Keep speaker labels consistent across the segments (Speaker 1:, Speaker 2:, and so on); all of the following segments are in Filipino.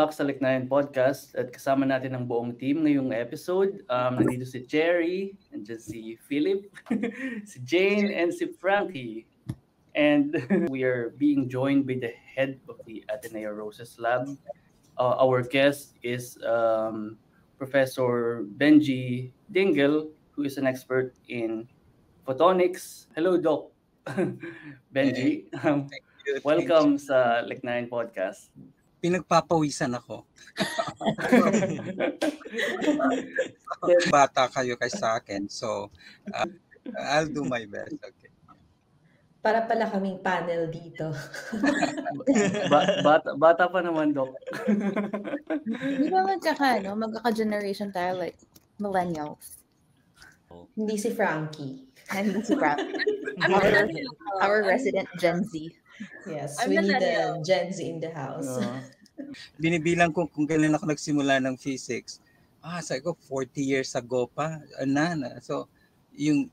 Speaker 1: back sa Liknayan Podcast at kasama natin ang buong team ngayong episode. Nandito si Cherry, nandiyan si Philip, si Jane, and si Frankie. And we are being joined by the head of the Ateneo Roses Lab. Our guest is Professor Benji Dingle, who is an expert in photonics. Hello, Doc. Benji. Welcome sa Liknayan Podcast.
Speaker 2: Pinagpapawisan ako. Bata kayo kay sa akin. So, I'll do my best. Okay.
Speaker 3: Para pala kaming panel dito.
Speaker 1: Bata pa naman, Doc.
Speaker 4: Di ba magkaka-generation tayo, like, millennials?
Speaker 3: Hindi si Frankie.
Speaker 4: Hindi si Frankie. Our resident Gen Z.
Speaker 3: Yes, we need the Gen Z in the house.
Speaker 2: Binibilang ko kung kailan ako nagsimula ng physics. Sabi ko 40 years ago pa. So, yung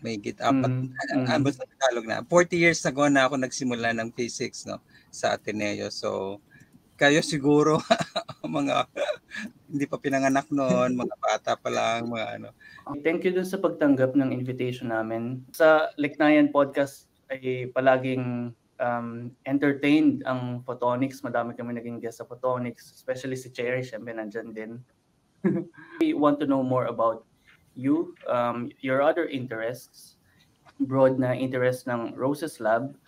Speaker 2: may get up basta Tagalog na. 40 years ago na ako nagsimula ng physics, no, sa Ateneo. So, kayo siguro mga hindi pa pinanganak noon, mga bata pa lang, mga ano.
Speaker 1: Thank you dun sa pagtanggap ng invitation namin. Sa Liknayan Podcast ay palaging entertained ang photonics. Madami kami naging guest sa photonics, especially si Cherry, syempre nandyan din. We want to know more about you, your other interests, broad na interest ng Roses Lab.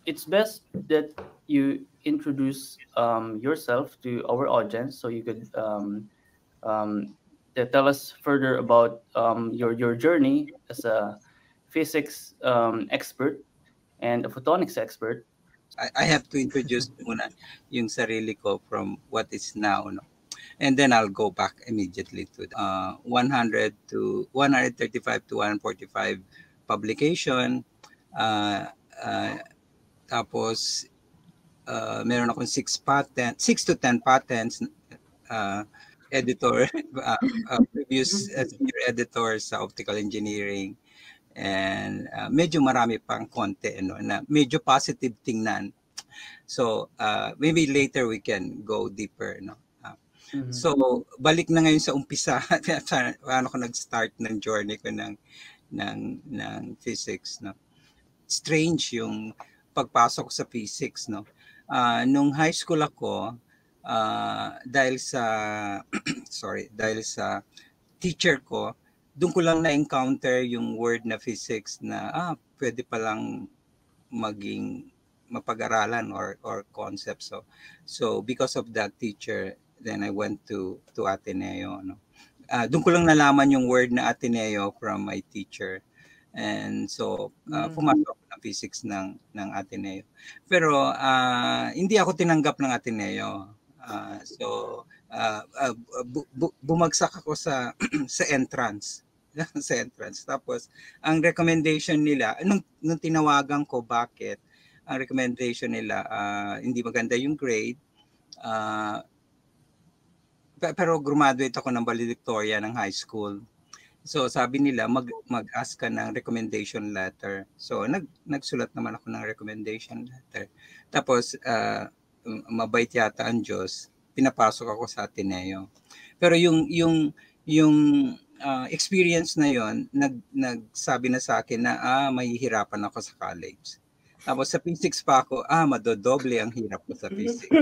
Speaker 1: It's best that you introduce yourself to our audience so you could tell us further about your journey as a physics expert and a photonics expert.
Speaker 2: I have to introduce muna yung sarili ko from what is now, no? And then I'll go back immediately to 135 to 145 publication. Tapos meron akong 6 to 10 patents, editor, previous senior editor sa optical engineering. And medyo marami pang konti, no, na medyo positive tingnan. So maybe later we can go deeper, no. So balik na ngayon sa umpisa. Paano ko nag-start ng journey ko ng physics, no. Strange yung pagpasok sa physics, no. Nung high school ako, dahil sa teacher ko, doon ko lang na-encounter yung word na physics na pwede palang maging mapag-aralan or concept. So because of that teacher, then I went to Ateneo, no. Doon ko lang nalaman yung word na Ateneo from my teacher. And so pumasok ng physics ng Ateneo. Pero hindi ako tinanggap ng Ateneo. Bumagsak ako sa entrance. Sa entrance. Tapos, ang recommendation nila, nung tinawagan ko bakit, ang recommendation nila, hindi maganda yung grade, pero graduate ako ng valedictorian ng high school. So, sabi nila, mag-ask ka ng recommendation letter. So, nagsulat naman ako ng recommendation letter. Tapos, mabait yata ang Diyos, pinapasok ako sa Ateneo. Pero yung experience na yon, nagsabi na sa akin na mahihirapan ako sa college. Tapos sa physics pa ako, madodoble ang hirap ko sa physics.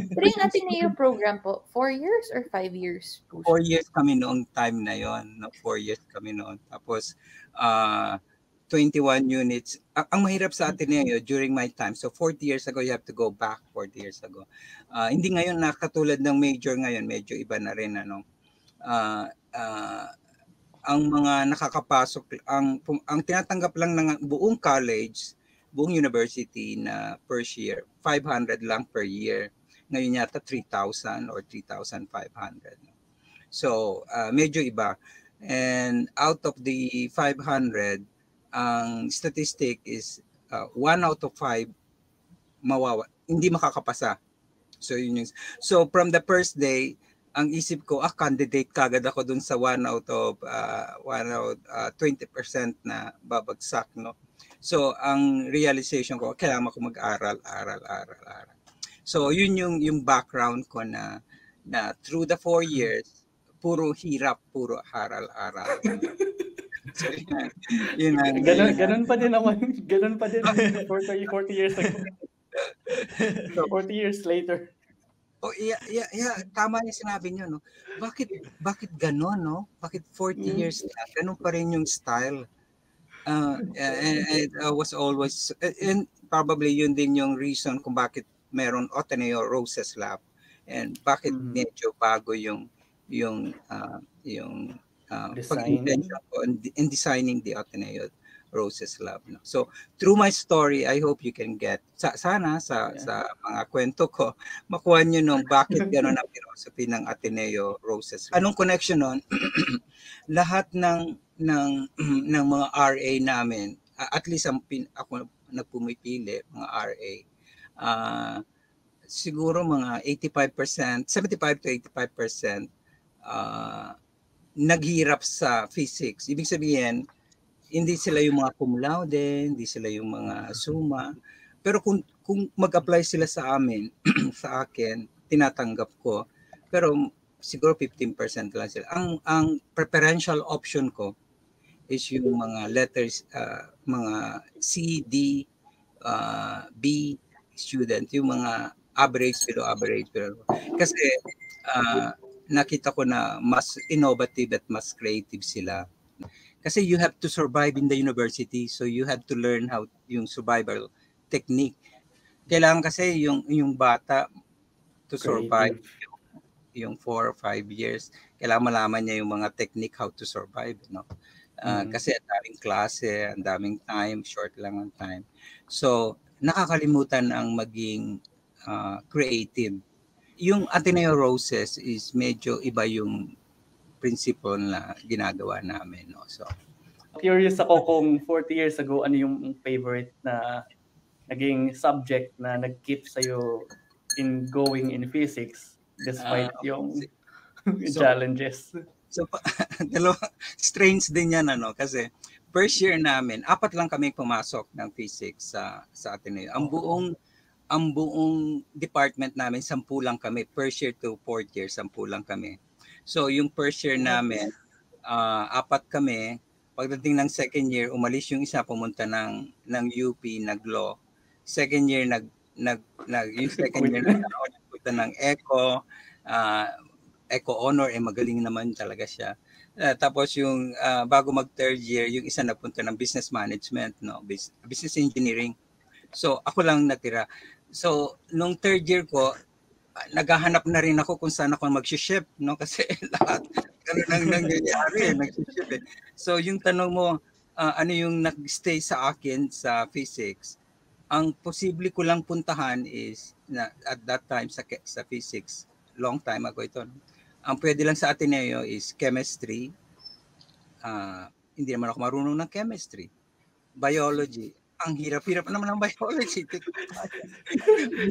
Speaker 4: Pero yung Ateneo program po, 4 years or 5 years?
Speaker 2: 4 years kami noong time na yon, no? 4 years kami noon. Tapos 21 units. Ang mahirap sa Ateneo during my time, so 40 years ago, you have to go back 40 years ago. Hindi ngayon nakatulad ng major ngayon, medyo iba na rin, ano. Ang mga nakakapasok, ang tinatanggap lang ng buong college, buong university na first year, 500 lang per year. Ngayon yata 3,000 or 3,500. So, medyo iba. And out of the 500, ang statistic is 1 out of 5 hindi makakapasa. So from the first day, ang isip ko, candidate kagad ako dun sa 1 out of 20% na babagsak, no. So, ang realization ko, kailangan ko mag-aral. So, yun yung background ko na through the 4 years, puro hirap, puro aral. So, yun ang
Speaker 1: ganun pa din naman. Ganun pa din 40 years ago. 40 years later.
Speaker 2: Oh, yeah, tama yung sinabi niyo, no? Bakit gano'n, no? Bakit 40 years na ganun pa rin yung style? And was always, and probably yun din yung reason kung bakit meron Ateneo Roses Lab and bakit medyo bago yung pag-intention ko in designing the Ateneo Roses Lab. No? So through my story, I hope you can get sana sa mga kwento ko makuha nyo nung bakit gano'n ang philosophy ng Ateneo Roses. Anong connection nun? Lahat ng mga RA namin, at least ako nagpumipili, mga RA, siguro mga 85%, 75 to 85% naghirap sa physics. Ibig sabihin, hindi sila yung mga cum laude, hindi sila yung mga summa. Pero kung mag-apply sila sa amin, sa akin, tinatanggap ko. Pero siguro 15% lang sila. Ang preferential option ko is yung mga letters, mga C, D, B student, yung mga average, below average. Kasi nakita ko na mas innovative at mas creative sila. Kasi you have to survive in the university, so you have to learn how yung survival technique. Kailangan kasi yung bata to survive yung 4 or 5 years, kailangan malaman niya yung mga technique how to survive, no? Kasi ang daming klase, ang daming time, short lang ang time. So, nakakalimutan ang maging creative. Yung Ateneo Roses is medyo iba yung principle na ginagawa namin. No? So,
Speaker 1: curious ako kung 40 years ago, ano yung favorite na naging subject na nag-keep sa'yo in going in physics despite yung challenges.
Speaker 2: So, strange din yan, ano, kasi first year namin, 4 lang kami pumasok ng physics sa Ateneo. Ang buong department namin, 10 lang kami. First year to 4th year, 10 lang kami. So, yung first year namin, 4 kami. Pagdating ng second year, umalis yung isa, pumunta ng UP, nag-law. Second year, yung second year, nagpunta ng Eco Honor, magaling naman talaga siya. Tapos yung bago mag third year, yung isa nagpunta ng business management, no, business engineering. So ako lang natira. So nung third year ko, naghahanap na rin ako kung saan ako mag-shift, no, kasi lahat ganun ang nangyayari, nag-shift. So yung tanong mo, ano yung nag-stay sa akin sa physics? Ang posible ko lang puntahan is at that time sa physics, long time ago ito, no? Ang pwede lang sa Ateneo is chemistry. Hindi naman ako marunong ng chemistry. Biology. Ang hirap-hirap naman ng biology.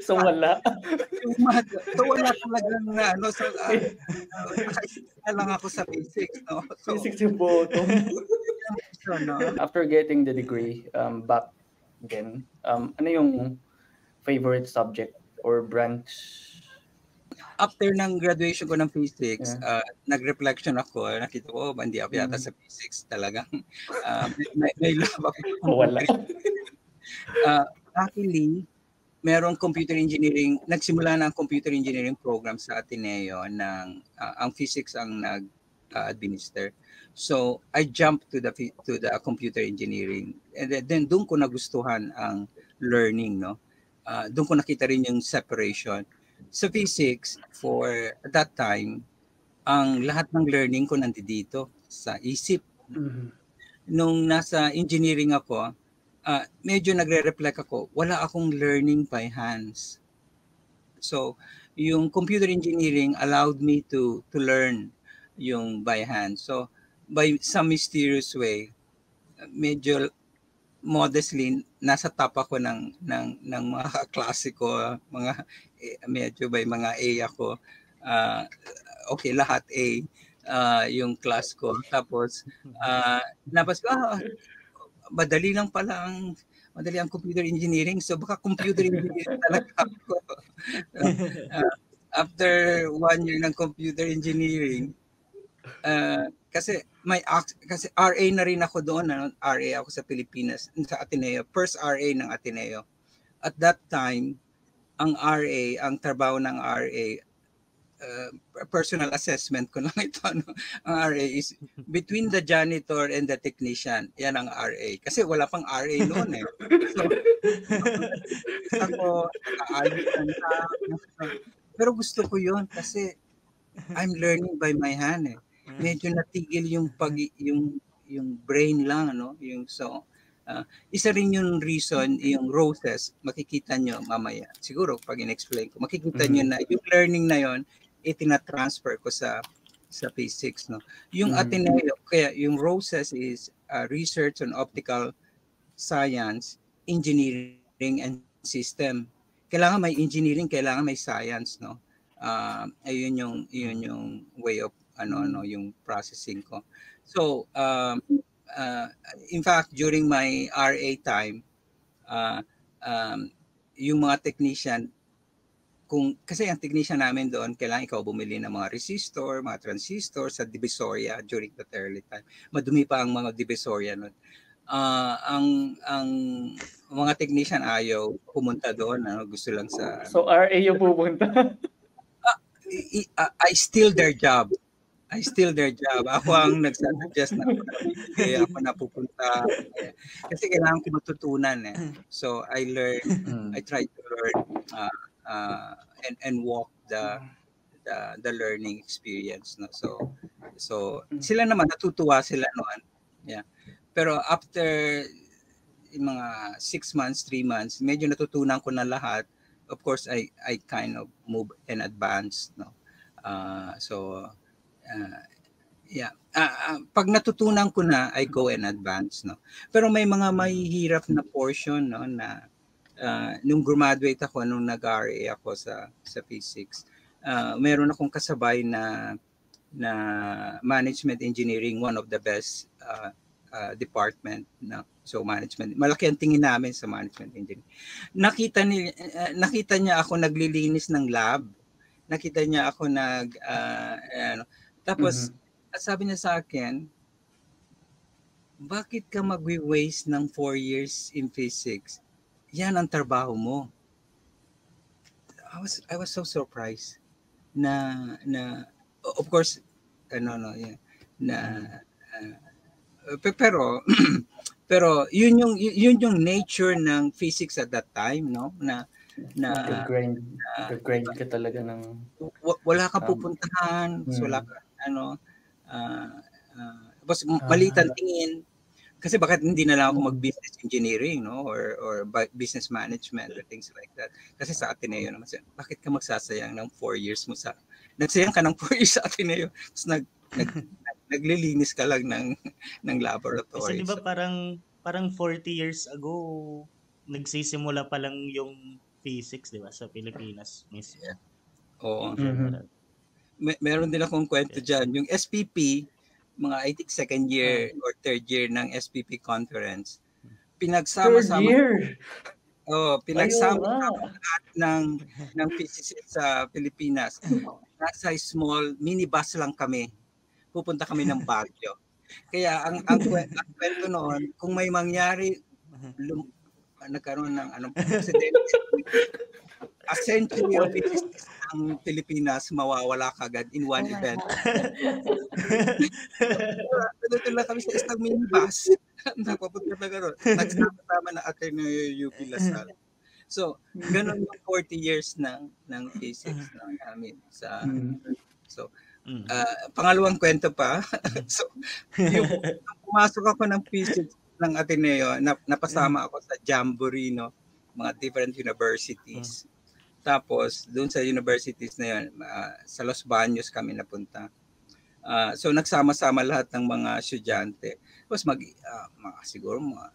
Speaker 1: So wala.
Speaker 2: So wala talagang na. No? So, nakaisip lang ako sa physics. No? So,
Speaker 1: physics yung boto.
Speaker 2: So, no?
Speaker 1: After getting the degree back then, ano yung favorite subject or branch?
Speaker 2: After ng graduation ko ng physics, nag-reflection ako, nakita ko, hindi ako yata sa physics talagang. May love ako.
Speaker 1: Wala.
Speaker 2: Actually, merong computer engineering, nagsimula na ang computer engineering program sa Ateneo ng ang physics ang nag-administer. So, I jumped to the computer engineering. And then doon ko nagustuhan ang learning, no? Doon ko nakita rin yung separation. Sa physics, for that time, ang lahat ng learning ko nandito sa isip. Nung nasa engineering ako, medyo nagre-reflect ako, wala akong learning by hands. So, yung computer engineering allowed me to learn yung by hand. So, by some mysterious way, medyo modestly nasa top ako ng mga klase ko, mga medyo by mga A ako. Okay, lahat A yung class ko. Tapos napas ko, madali ang computer engineering. So baka computer engineering talaga ako. After 1 year ng computer engineering, kasi RA na rin ako doon, RA ako sa Pilipinas, sa Ateneo, first RA ng Ateneo. At that time, ang trabaho ng RA, personal assessment ko lang ito, ang RA is between the janitor and the technician. Yan ang RA. Kasi wala pang RA noon eh. So, ako, pero gusto ko yun kasi I'm learning by my hand eh. Medyo natigil yung brain lang, ano? Isa rin yung reason, yung roses, makikita nyo mamaya. Siguro pag in-explain ko, makikita nyo na yung learning na yon itina-transfer ko sa physics, no. Yung Ateneo, kaya yung roses is research on optical science, engineering and system. Kailangan may engineering, kailangan may science, no. Yun yung way of yung processing ko. So in fact during my RA time, yung mga technician, kasi ang technician namin doon, kailangan ikaw bumili ng mga resistor, mga transistor sa Divisoria during that early time. Madumi pa ang mga Divisoria noon. Ang mga technician ayaw pumunta doon, gusto lang sa...
Speaker 1: So RA yung pupunta?
Speaker 2: I steal their job. Ako ang nagsuggest na kaya ako napupunta. Kasi kailangan ko matutunan eh. So I try to learn and walk the learning experience, no. So sila naman natutuwa sila noon. Yeah. Pero after mga 6 months, 3 months, medyo natutunan ko na lahat. Of course I kind of move and advance, no. Pag natutunan ko na, I go and advance, no. Pero may mga mahihirap na portion, no, na nung graduate ako, nung nag-RA ako sa physics, meron akong kasabay na management engineering, one of the best department na. So management, malaki ang tingin namin sa management engineering. Nakita niya ako naglilinis ng lab. Nakita niya ako tapos sabi niya sa akin, bakit ka mag-waste ng 4 years in physics? Yan ang trabaho mo. I was so surprised na of course pero yun yung nature ng physics at that time, no, na
Speaker 1: grind ka talaga ng
Speaker 2: wala kang pupuntahan, so wala ka maliit ang tingin. Kasi bakit hindi na lang ako mag-business engineering, no, or business management or things like that. Kasi sa Ateneo naman, bakit ka magsasayang ng 4 years mo nagsayang ka ng 4 years sa Ateneo, tapos naglilinis ka lang ng laboratory.
Speaker 5: Kasi di ba parang 40 years ago nagsisimula pa lang yung physics, di ba, sa Pilipinas mismo.
Speaker 2: Yeah. Oo. Meron din akong kwento dyan. Yung SPP, mga I think second year or third year ng SPP conference, pinagsama-sama.
Speaker 1: Third year?
Speaker 2: Pinagsama-sama lahat ng physicists sa Pilipinas. Nasa small minibus lang kami. Pupunta kami ng Baguio. Kaya ang kwento noon, kung may mangyari, nagkaroon ng presidente, a century of physics ng Pilipinas mawawala kagad in one event. Dito lang kami sa isang minibus. Napapunta na gano'n. Nagsama-sama na Ateneo UP Lasal. So, gano'n yung 40 years ng physics namin. Pangalawang kwento pa. So, yung pumasok ako ng physics ng Ateneo, napasama ako sa Jamboree, no? Mga different universities. Tapos, doon sa universities na yun, sa Los Baños kami napunta. So, nagsama-sama lahat ng mga estudyante. Tapos, siguro mga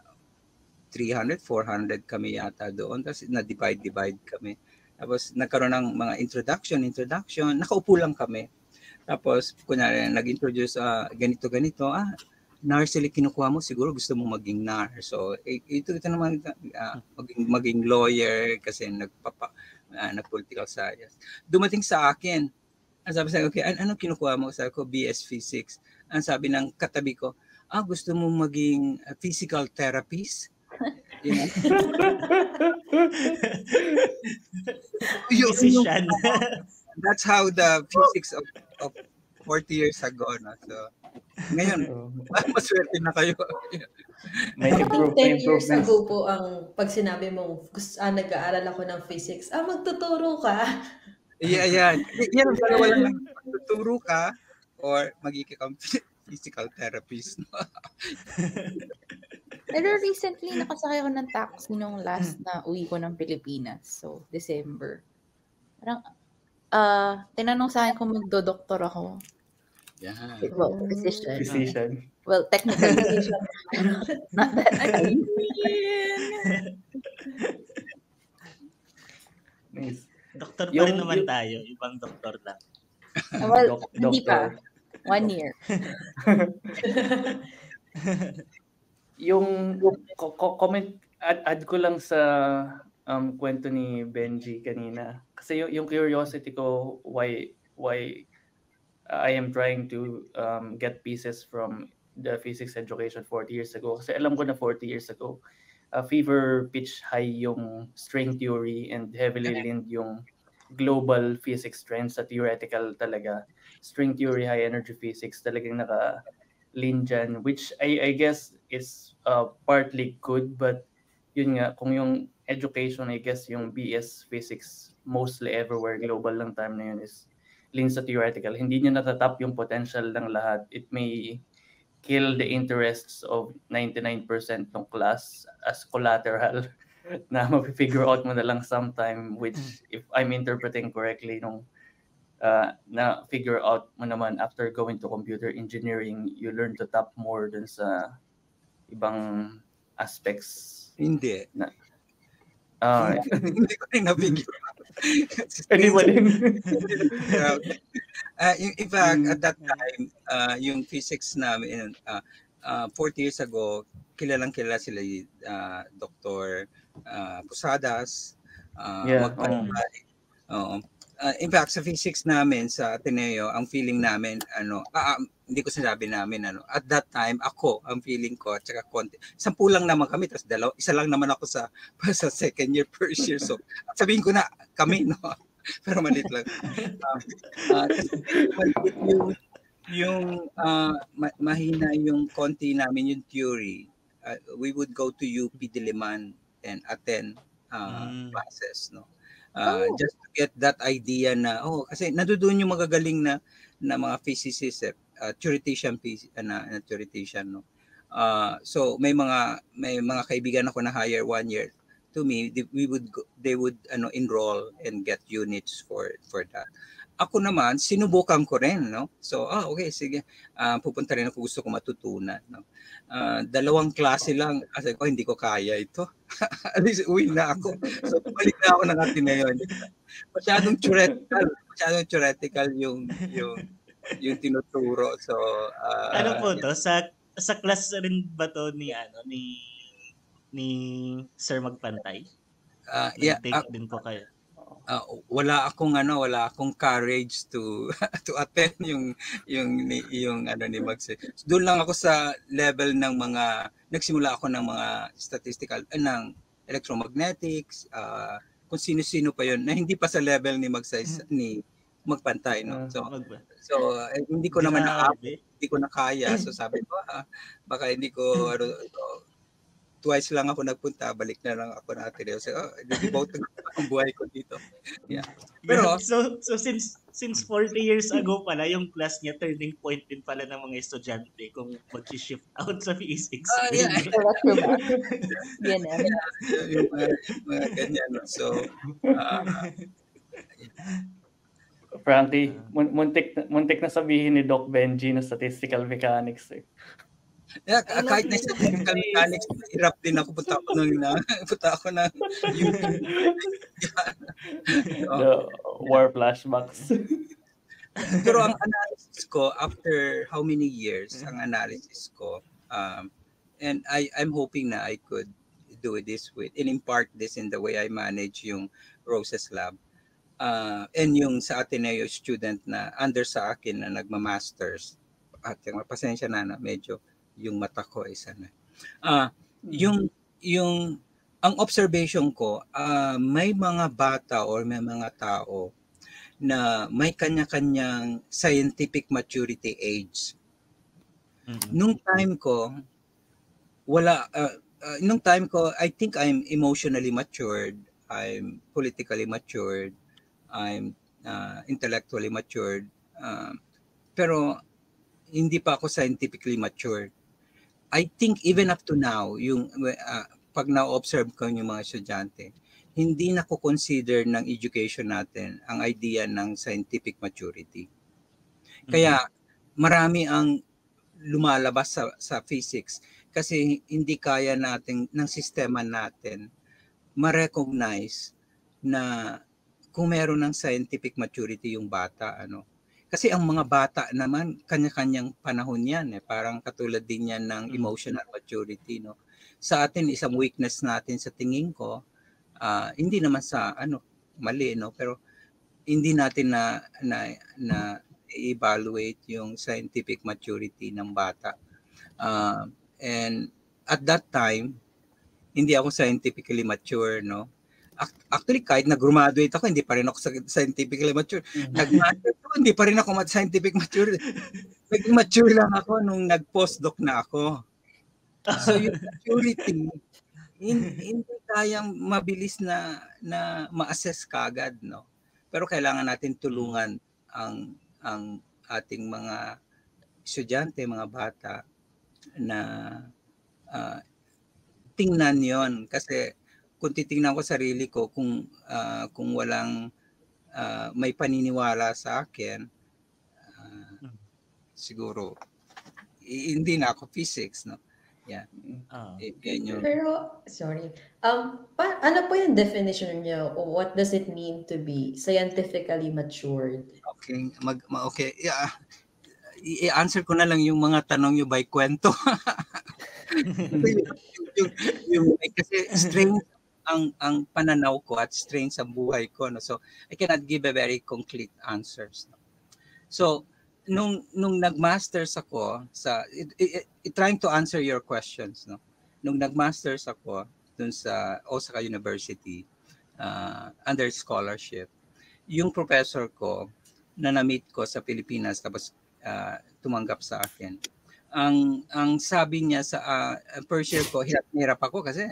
Speaker 2: 300, 400 kami yata doon. Tapos, na-divide kami. Tapos, nagkaroon ng mga introduction. Nakaupo lang kami. Tapos, kunyari, nag-introduce ganito. nurse kinukuha mo, siguro gusto mo maging nurse. So, ito naman, maging lawyer kasi nag-political science. Dumating sa akin, ang sabi sa akin, okay, ano kinukuha mo? Sabi ko, BS Physics. Ang sabi ng katabi ko, gusto mo maging physical therapist? You know?
Speaker 5: Physician.
Speaker 2: That's how the physics of 40 years ago. No? So, ngayon, maswerte na kayo.
Speaker 3: May 10 years ago po ang pag sinabi mong nag-aaral ako ng physics, magtuturo ka.
Speaker 2: Yeah. Yan ang dalawa lang. Magtuturo ka or magiging physical therapist. No?
Speaker 4: Pero recently, nakasakay ako ng taxi nung last na uwi ko ng Pilipinas. So, December. Parang, tinanong sa akin kung magdo-doktor ako.
Speaker 2: Yeah.
Speaker 4: Well, physician. Well, technical physician. Not that.
Speaker 1: Nice.
Speaker 5: Doktor pa rin naman tayo. Ibang doktor lang.
Speaker 4: Well, hindi pa. 1 year.
Speaker 1: Yung comment, add ko lang sa kwento ni Benji kanina. Kasi yung curiosity ko why I am trying to get pieces from the physics education 40 years ago. Kasi alam ko na 40 years ago, fever pitch high yung string theory and heavily leaned yung global physics trends sa theoretical talaga. String theory, high energy physics talagang naka-lean dyan, which I guess is partly good, but yun nga, kung yung education, I guess yung BS physics mostly everywhere, global lang time na yun is lean sa theoretical. Hindi niya natatap yung potential ng lahat. It may kill the interests of 99% ng class as collateral na mapifigure out mo na lang sometime, which if I'm interpreting correctly, na figure out mo naman after going to computer engineering, you learn to tap more dun sa ibang aspects.
Speaker 2: Hindi.
Speaker 1: Hindi
Speaker 2: ko rin na-figure out.
Speaker 1: Hindi ba din?
Speaker 2: In fact, at that time, yung physics namin, 40 years ago, kilalang-kilala sila Dr. Posadas, Magpantay. In fact, sa physics namin sa Ateneo, ang feeling namin, hindi ko sinabi namin, at that time, ako, ang feeling ko, at saka konti, 10 lang naman kami, tapos isa lang naman ako sa second year, first year. So, sabihin ko na, kami, no? Pero malit lang. Mahina yung konti namin, yung theory. We would go to UP Diliman and attend classes, no? Just to get that idea na kasi nandoon yung magagaling na mga physicists, theoretician no. So may mga kaibigan ako na hire 1 year. To me, they would enroll and get units for that. Ako naman sinubukan ko rin, no. So okay, sige. Pupunta rin ako, gusto ko matutunan, no. 2 klase lang kasi hindi ko kaya ito. At least uwi na ako. So balik na ako ng Ateneo. Masyadong theoretical yung tinuturo. So
Speaker 5: ano po to sa class rin ba to ni Sir Magpantay? Take din po kayo.
Speaker 2: Wala akong courage to attend yung ni Magse. Doon lang ako sa level ng mga nagsimula ako ng mga statistical ng electromagnetics, kung sino-sino pa yon na hindi pa sa level ni ni Magpantay, no. So hindi ko naman hindi ko na kaya. So sabi ko baka hindi ko twice lang ako nagpunta, balik na lang ako na Ateneo. So, devote ang buhay ko dito. Yeah. Pero
Speaker 5: so since 40 years ago pala yung class niya, turning point din pala ng mga estudyante kung mag-shift out sa physics.
Speaker 2: Yung mga ganyan. So
Speaker 1: Frankie, muntik na sabihin ni Doc Benji na statistical mechanics eh.
Speaker 2: Yeah, kahit na statistical mechanics, hirap din ako. Punta ako ng
Speaker 1: The war flashbacks.
Speaker 2: Pero ang analysis ko, after how many years, ang analysis ko, And I'm hoping na I could do this and impart this in the way I manage yung Roses Lab. And yung sa Ateneo student na under sa akin na nagma-masters. At pasensya na medyo yung mata ko ay sana. Yung ang observation ko, may mga bata or may mga tao na may kanya-kanyang scientific maturity age. Nung time ko, I think I'm emotionally matured, I'm politically matured, I'm intellectually matured, pero hindi pa ako scientifically matured. I think even up to now, yung pag na-observe ko yung mga estudyante, hindi na ko consider ng education natin ang idea ng scientific maturity. Kaya marami ang lumalabas sa physics kasi hindi kaya natin ng sistema natin ma-recognize na kung meron ng scientific maturity yung bata, Kasi ang mga bata naman kanya-kanyang panahon yan, parang katulad din yan ng emotional maturity, no. Sa atin isang weakness natin sa tingin ko, hindi naman sa mali, no, pero hindi natin na evaluate yung scientific maturity ng bata. And at that time, hindi ako scientifically mature, no. Actually, kahit nag-graduate ako, hindi pa rin ako scientifically mature. Nag-master ako, hindi pa rin ako scientific mature. Naging mature lang ako nung nag-postdoc na ako. So yung maturity, hindi kayang mabilis na ma-assess kagad, no. Pero kailangan natin tulungan ang ating mga estudyante, mga bata na tingnan yon. Kasi kung titingnan ko sarili ko, kung walang may paniniwala sa akin, siguro hindi na ako physics, no. Yeah.
Speaker 3: Pero sorry. Ano po yung definition niyo? What does it mean to be scientifically matured?
Speaker 2: Okay, okay. Yeah. I-answer ko na lang yung mga tanong niyo by kwento. Kasi strange ang pananaw ko at strange ang buhay ko, no. So I cannot give a very complete answers, no? So nung nagmasters ako sa trying to answer your questions, no. Nung nagmasters ako dun sa Osaka University under scholarship, yung professor ko na na-meet ko sa Pilipinas tapos tumanggap sa akin. Ang sabi niya sa first year ko, hirap ako kasi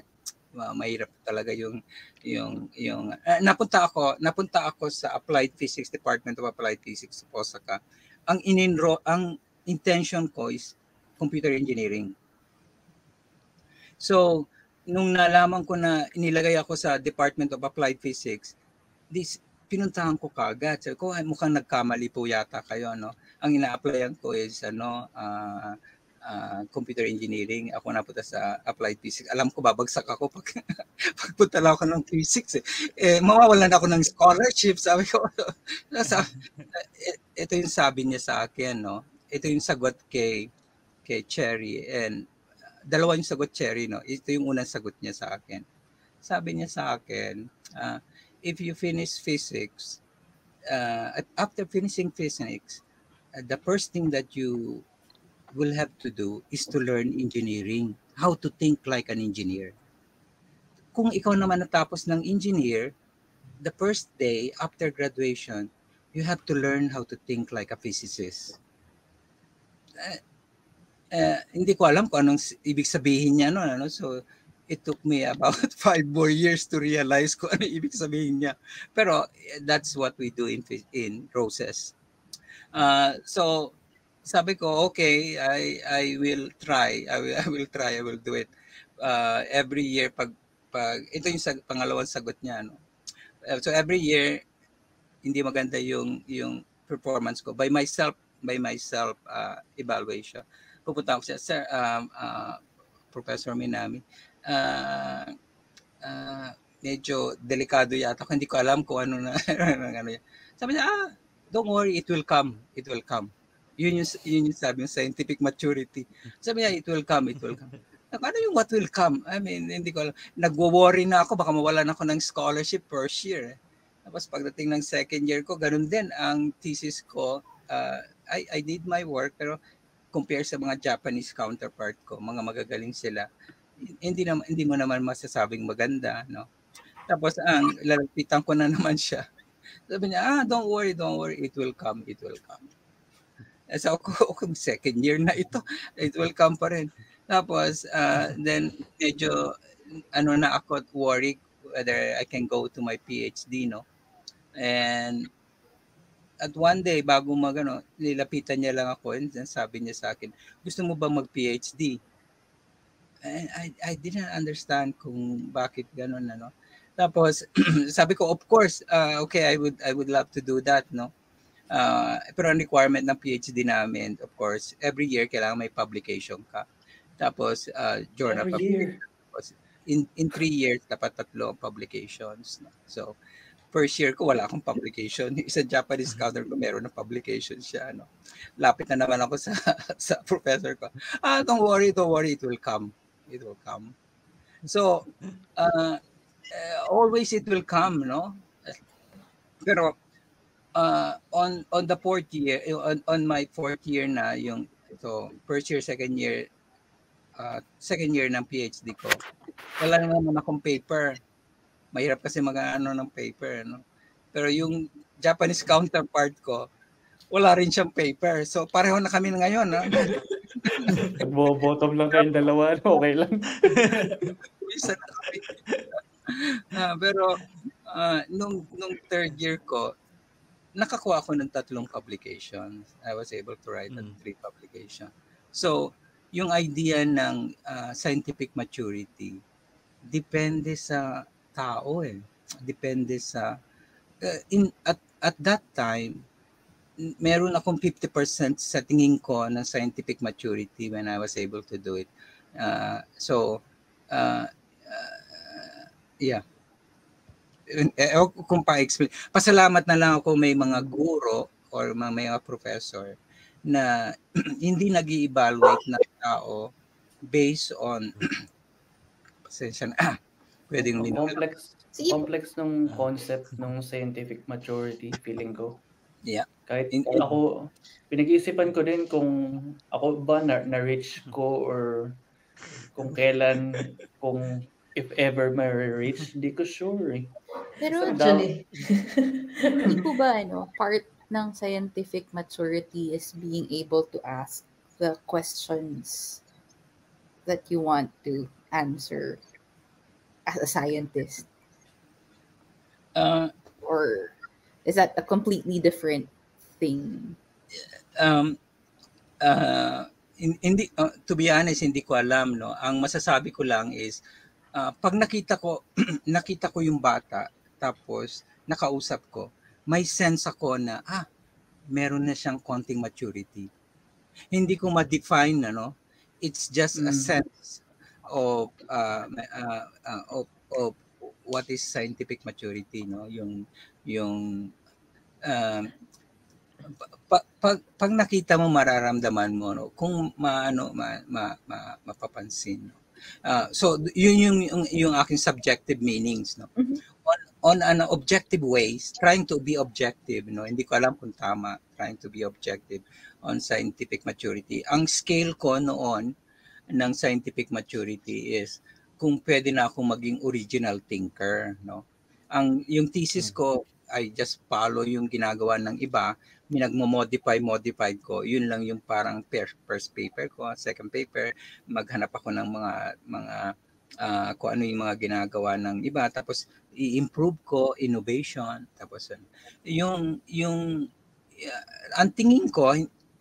Speaker 2: mahirap talaga yung napunta ako sa Applied Physics, Department of Applied Physics sa Osaka. Ang intention ko is computer engineering. So, nung nalaman ko na inilagay ako sa Department of Applied Physics, pinuntahan ko kagad. Sabi ko, mukhang nagkamali po yata kayo, no? Ang ina-applyan ko is computer engineering. Ako napunta sa Applied Physics. Alam ko babagsak ako pagpunta lang ako ng physics. Mawawalan ako ng scholarship. Sabi ko, ito yung sabi niya sa akin, no? Ito yung sagot kay Cherry. And dalawa yung sagot Cherry, no? Ito yung unang sagot niya sa akin. Sabi niya sa akin, if you finish physics, after finishing physics, the first thing that you will have to do is to learn engineering, how to think like an engineer. Kung ikaw naman natapos ng engineer, the first day after graduation, you have to learn how to think like a physicist. Hindi ko alam kung anong ibig sabihin niya, no? So it took me about 5 more years to realize kung ano ibig sabihin niya. Pero that's what we do in Roses. So sabi ko, okay, I will try. I will try. I will do it. Every year pag ito yung pangalawang sagot niya, no. So every year hindi maganda yung performance ko by myself evaluation. Pupunta ako siya, sir, Professor Minami. Medyo delikado yata. Hindi ko alam kung ano na ano. Sabi niya, don't worry, it will come. It will come. Yun yung sabi ng scientific maturity. Sabi niya, it will come, it will come. Ano yung what will come? I mean, hindi ko alam. Nagwo-worry na ako, baka mawalan ako ng scholarship first year. Tapos pagdating ng second year ko, ganun din ang thesis ko. I did my work, pero compare sa mga Japanese counterpart ko, mga magagaling sila, hindi mo naman masasabing maganda, no? Tapos lalapitan ko na naman siya. Sabi niya, don't worry, it will come, it will come. So ako second year na ito, it will come pa rin. Tapos then medyo na ako worried whether I can go to my PhD, no? And at one day, bago nilapitan niya lang ako and sabi niya sa akin, gusto mo ba mag-PhD? And I didn't understand kung bakit gano'n, ano. Tapos, sabi ko, of course, okay, I would love to do that, no? Pero ang requirement ng PhD namin, of course, every year kailangan may publication ka. Tapos, journal publication. In 3 years, dapat 3 publications. No? So, first year ko, wala akong publication. Isa Japanese scholar ko, meron na publication siya. No? Lapit na naman ako sa professor ko. Don't worry, it will come. It will come. So, always it will come, no? Pero, on the 4th year, on my 4th year na, yung first year, second year ng PhD ko, wala naman akong paper. Mahirap kasi mag-ano ng paper, no? Pero yung Japanese counterpart ko, wala rin siyang paper. So pareho na kami ngayon, no?
Speaker 1: Nagbo-bottom lang kayong dalawa, okay lang.
Speaker 2: Isa na kami. Pero nung third year ko, nakakuha ako ng 3 publications. I was able to write 3 publications. So yung idea ng scientific maturity depende sa tao depende sa at that time meron akong 50% sa tingin ko ng scientific maturity when I was able to do it. Yeah. Kung pa-explain. Pasalamat na lang ako may mga guro or mga professor na hindi nag-i-evaluate ng tao based on pwedeng
Speaker 1: complex ng concept ng scientific maturity, feeling ko.
Speaker 2: Yeah.
Speaker 1: Kahit ako, pinag-iisipan ko din kung ako ba na-reach ko or kung kailan, kung if ever may reach, hindi ko sure eh.
Speaker 4: Pero actually, hindi po ba part ng scientific maturity is being able to ask the questions that you want to answer as a scientist? Or is that a completely different thing?
Speaker 2: Hindi, to be honest, hindi ko alam, no. Ang masasabi ko lang is pag nakita ko yung bata tapos nakausap ko, may sense ako na meron na siyang konting maturity. Hindi ko ma-define, no. It's just a sense of what is scientific maturity, no. Yung pag nakita mo, mararamdaman mo, no, kung mapapansin, no. So yun yung aking subjective meanings, no. On an objective ways, trying to be objective, no. Hindi ko alam kung tama, trying to be objective on scientific maturity. Ang scale ko noon ng scientific maturity is kung pwede na akong maging original thinker, no. Yung thesis ko, I just follow yung ginagawa ng iba, minagmo-modify ko. Yun lang yung parang first paper ko, second paper, maghanap ako ng mga kung ano yung mga ginagawa ng iba, tapos i-improve ko, innovation, tapos yung ang tingin ko,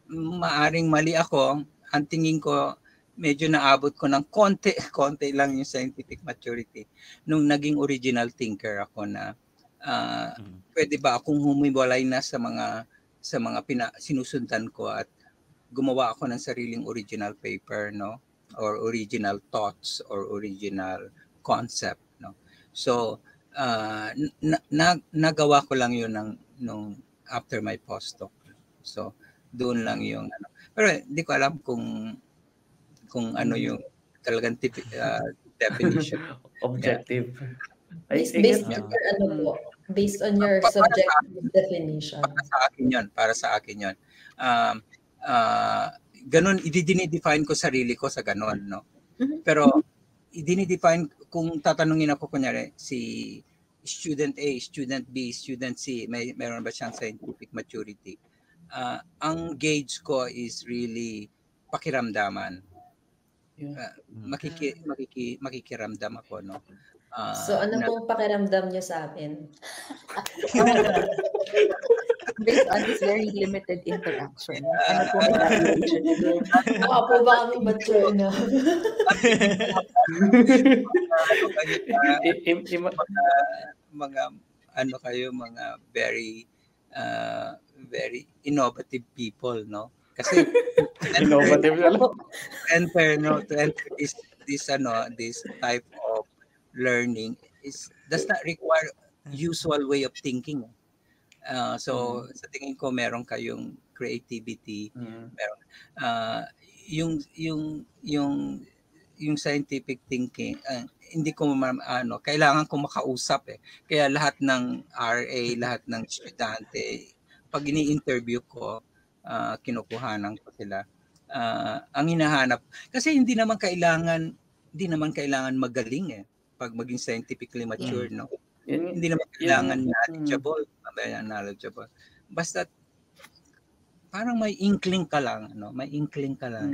Speaker 2: maaring mali ako, ang tingin ko, medyo naabot ko ng konti lang yung scientific maturity nung naging original thinker ako na pwede ba akong humiwalay na sa mga sinusundan ko at gumawa ako ng sariling original paper, no, or original thoughts or original concept, no. So nagawa ko lang yun nung after my postdoc. So Doon lang yung ano. Pero hindi ko alam kung ano yung talagang definition.
Speaker 1: Objective.
Speaker 3: Based
Speaker 1: I guess,
Speaker 3: on your ano po, based on your subjective definition.
Speaker 2: Para sa akin yun. Ganun, i-define ko sarili ko sa ganun, no? Pero, i-define, kung tatanungin ako, kunyari, si student A, student B, student C, meron ba siyang scientific maturity? Ang gauge ko is really pakiramdaman. Makikiramdam ako, no?
Speaker 3: So, ano pong pakiramdam niyo sa amin?
Speaker 4: Based on this very limited interaction, ano po ang evaluation niyo?
Speaker 3: Mukha po ba kami mature na?
Speaker 2: Mga ano kayo, mga very innovative people, no? Kasi
Speaker 1: innovative na lang.
Speaker 2: To enter this type of learning does not require usual way of thinking. So sa tingin ko meron kayong creativity, meron yung scientific thinking, hindi ko kailangan ko makausap Kaya lahat ng RA, lahat ng estudyante, pag ini-interview ko, kinukuhanan ko sila. Ang hinahanap, kasi hindi naman kailangan magaling pag maging scientifically mature, no? Hindi naman kailangan knowledgeable. Basta parang may inkling ka lang, no? May inkling ka lang.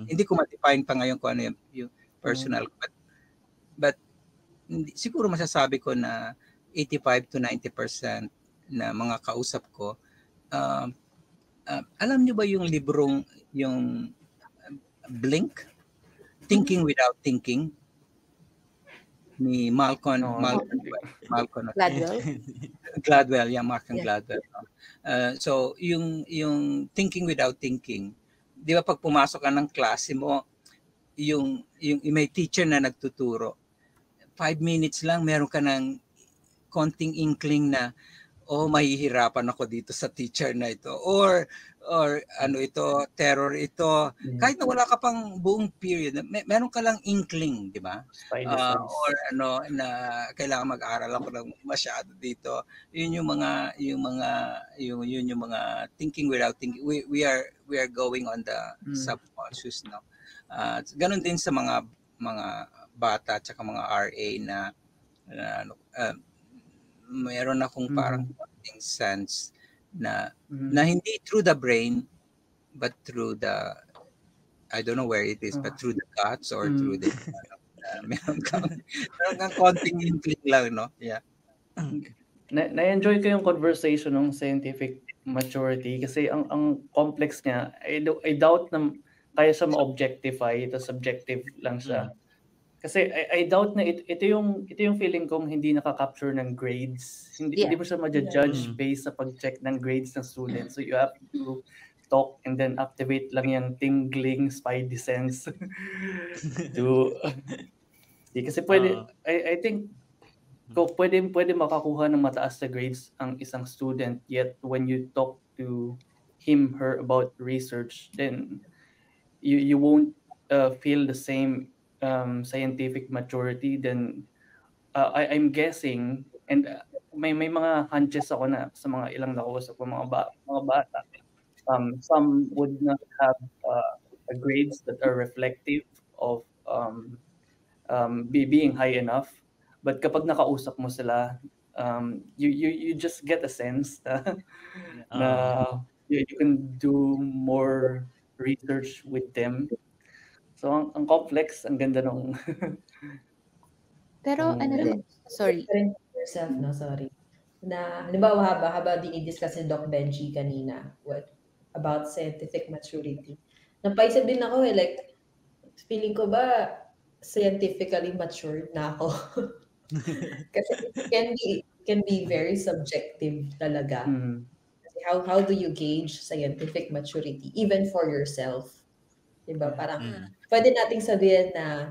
Speaker 2: Hindi ko ma-define pa ngayon kung ano yung personal, but siguro masasabi ko na 85 to 90% na mga kausap ko, alam niyo ba yung librong yung Blink, Thinking Without Thinking, ni Malcolm Gladwell, Gladwell. So yung Thinking Without Thinking, di ba pag pumasok ka ng klase mo, yung may teacher na nagtuturo, 5 minutes lang meron ka ng konting inkling na mahihirapan ako dito sa teacher na ito, or ano ito, terror ito, kahit na wala ka pang buong period, meron ka lang inkling, di ba? Or ano, na kailangan mag-aral ako lang masyado dito. Yun yung mga thinking without thinking. We are going on the subconscious, no? Ganun din sa mga bata at saka mga RA na mayroon akong parang sense na hindi through the brain but through the, I don't know where it is, but through the guts or through the meron kang konting inkling lang, no? Yeah.
Speaker 1: Na-enjoy ko yung conversation ng scientific maturity kasi ang complex niya. I doubt na kaya siya ma-objectify, ito subjective lang siya. Kasi I doubt na ito yung feeling kong hindi nakaka-capture ng grades. Hindi mo siya ma-judge based sa pag-check ng grades ng students. So you have to talk and then activate lang yung tingling spidey sense to kasi pwede I think pwede makakuha ng mataas na grades ang isang student, yet when you talk to her about research, then you won't feel the same scientific maturity. Then I'm guessing, and may mga hunches ako na sa mga ilang nakausap ko mga bata, some would not have grades that are reflective of being high enough, but kapag nakausap mo sila, you just get a sense na you can do more research with them. So ang complex, ang ganda nung
Speaker 4: pero ano din, sorry.
Speaker 3: Yourself, no, sorry. Na halimbawa haba dinidiscuss ni Doc Benji kanina about scientific maturity. Napaisip din ako like feeling ko ba scientifically matured na ako? Kasi it can be very subjective talaga. How do you gauge scientific maturity even for yourself? Diba? Parang pwede nating sabihin na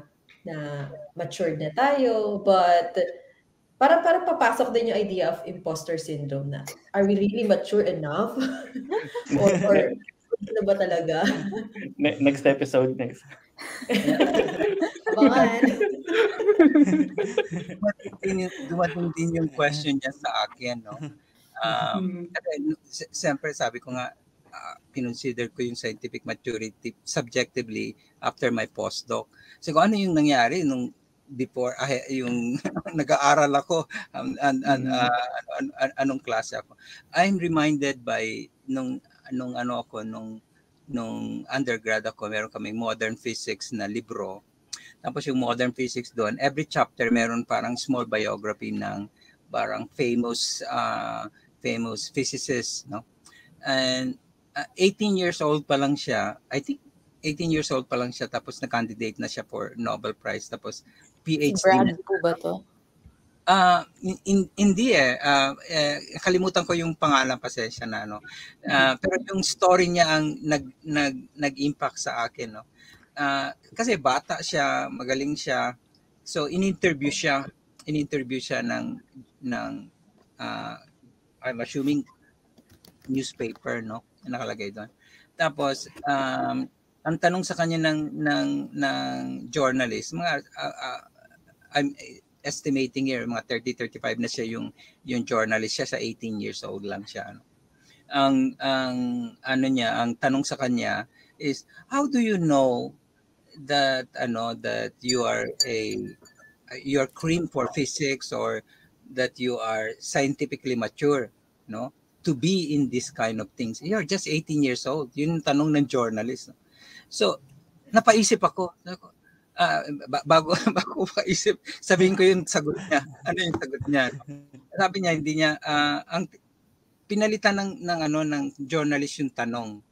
Speaker 3: matured na tayo, but Parang papasok din yung idea of imposter syndrome na, are we really mature enough? or ano ba talaga?
Speaker 1: Next episode, next.
Speaker 3: Abangan.
Speaker 2: Dumating din yung question niya sa akin, no? Siyempre, sabi ko nga, kinonsider ko yung scientific maturity subjectively after my postdoc. So, kung ano yung nangyari nung before, yung nag-aaral ako, anong klase ako. I'm reminded by nung undergrad ako, meron kaming modern physics na libro. Tapos yung modern physics doon, every chapter meron parang small biography ng parang famous physicist, no? And 18 years old pa lang siya. I think 18 years old pa lang siya, tapos na-candidate na siya for Nobel Prize, tapos PhD
Speaker 4: Brad
Speaker 2: na.
Speaker 4: po ba to?
Speaker 2: Hindi kalimutan ko yung pangalan, pasensya na, no. Pero yung story niya ang nag-impact sa akin, no. Kasi bata siya, magaling siya. So in-interview siya ng I'm assuming newspaper, no, nakalagay doon. Tapos ang tanong sa kanya ng journalist, mga I'm estimating here, mga 30-35 na siya yung journalist, siya sa 18 years old lang siya, no? Ang tanong sa kanya is, how do you know that you're cream for physics, or that you are scientifically mature, no, to be in this kind of things? You're just 18 years old. Yun yung tanong ng journalist, no? So napaisip ako, bago paisip, sabihin ko yung sagot niya. Ano yung sagot niya? Sabi niya, hindi niya ang pinalitan ng journalist yung tanong.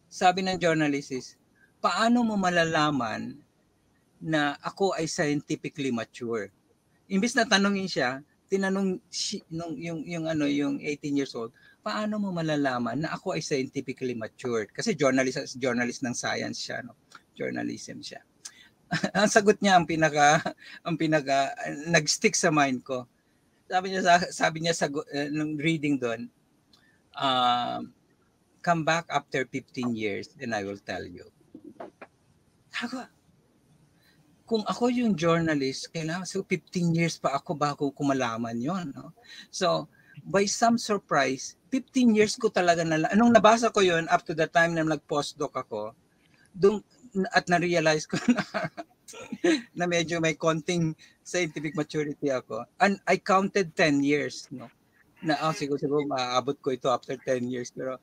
Speaker 2: Sabi ng journalist is, paano mo malalaman na ako ay scientifically mature? Imbis na tanongin siya, tinanong yung 18 years old, paano mo malalaman na ako ay scientifically mature? Kasi journalist ng science siya, no? Journalism siya. Ang sagot niya ang pinaka nag-stick sa mind ko. Sabi niya nung reading doon, come back after 15 years and I will tell you. Kung ako yung journalist, kailangan 15 years pa ako bago ko malaman yon, no? So by some surprise, 15 years ko talaga nung nabasa ko yon, up to the time na nag-postdoc ako, at na-realize ko na medyo may konting scientific maturity ako. And I counted 10 years, no? Na siguro maaabot ko ito after 10 years, pero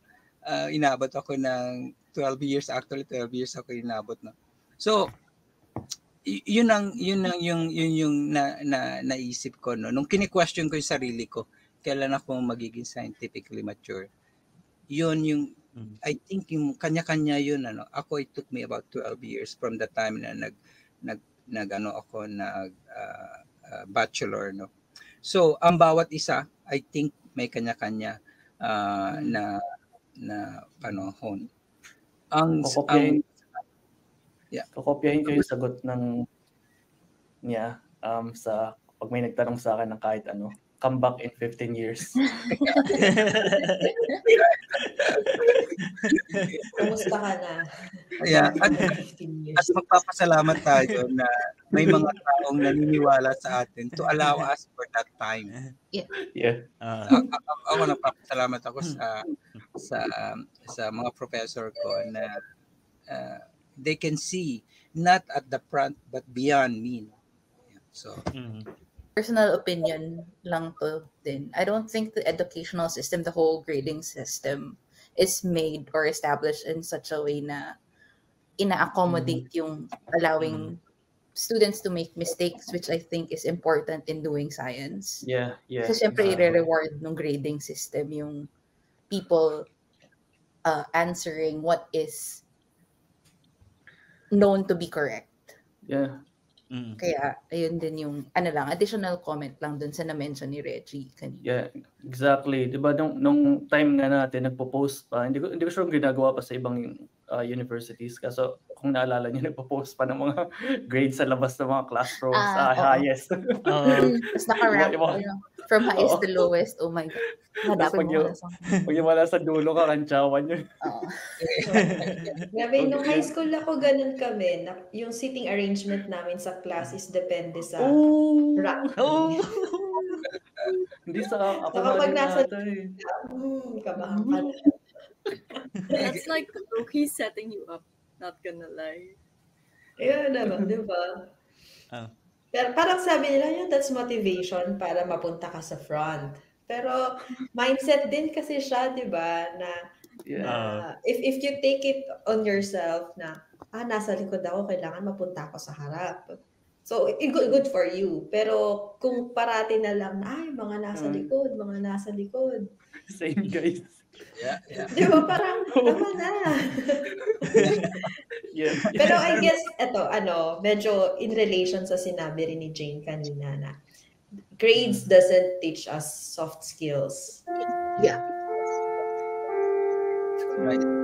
Speaker 2: inabot ako ng 12 years, actually 12 years ako inabot, no? So yun yung naisip ko, no, nung kini-question ko yung sarili ko, kailan ako magiging scientifically mature. Yun yung I think yung kanya-kanya yun, ano. Ako, it took me about 12 years from the time na bachelor, no. So ang bawat isa, I think may kanya-kanya na panahon.
Speaker 1: Kokopyahin ko yung sagot ng niya sa pag may nagtanong sa akin ng kahit ano, come back in 15 years.
Speaker 3: Kumusta ka na?
Speaker 2: Yeah, at magpapasalamat tayo na may mga taong naniniwala sa atin to allow us for that time.
Speaker 1: Yeah.
Speaker 2: Ako nagpapasalamat ako sa mga professor ko na they can see not at the front but beyond me. So
Speaker 4: personal opinion lang to din. I don't think the educational system, the whole grading system, is made or established in such a way na ina-accommodate yung allowing students to make mistakes, which I think is important in doing science.
Speaker 1: Yeah.
Speaker 4: Kasi syempre i-reward ng grading system yung people answering what is known to be correct.
Speaker 1: Yeah.
Speaker 4: Kaya ayun din yung additional comment lang dun sa na-mention ni Reggie kanina.
Speaker 1: Yeah, exactly. 'Di ba nung time nga natin nagpo-post pa, hindi ko sure kung ginagawa pa sa ibang universities. Kaso kung naalala niyo, nagpo-post pa ng mga grades sa labas ng mga classrooms.
Speaker 4: Oo.
Speaker 1: Highest.
Speaker 4: Tapos naka-rank from highest to lowest. Oh my God.
Speaker 1: Tapos pag yung wala sa dulo ka, kantsawan yun.
Speaker 3: Grabe, nung high school ako, ganun kami. Yung seating arrangement namin sa class is depende sa rank.
Speaker 1: Hindi sa ako
Speaker 3: kapag nasa
Speaker 6: kabahan ka na. That's like he's setting you up, not gonna lie.
Speaker 3: Ayun naman, di ba? Pero parang sabi nila, that's motivation para mapunta ka sa front. Pero mindset din kasi siya, di ba, na if you take it on yourself na, nasa likod ako, kailangan mapunta ako sa harap. So, good for you. Pero kung parati na lang, mga nasa likod.
Speaker 1: Same guys.
Speaker 2: Yeah.
Speaker 3: Di ba, parang, tama na. Pero I guess, medyo in relation sa sinabi rin ni Jane kanina na, grades doesn't teach us soft skills.
Speaker 2: Yeah. Right.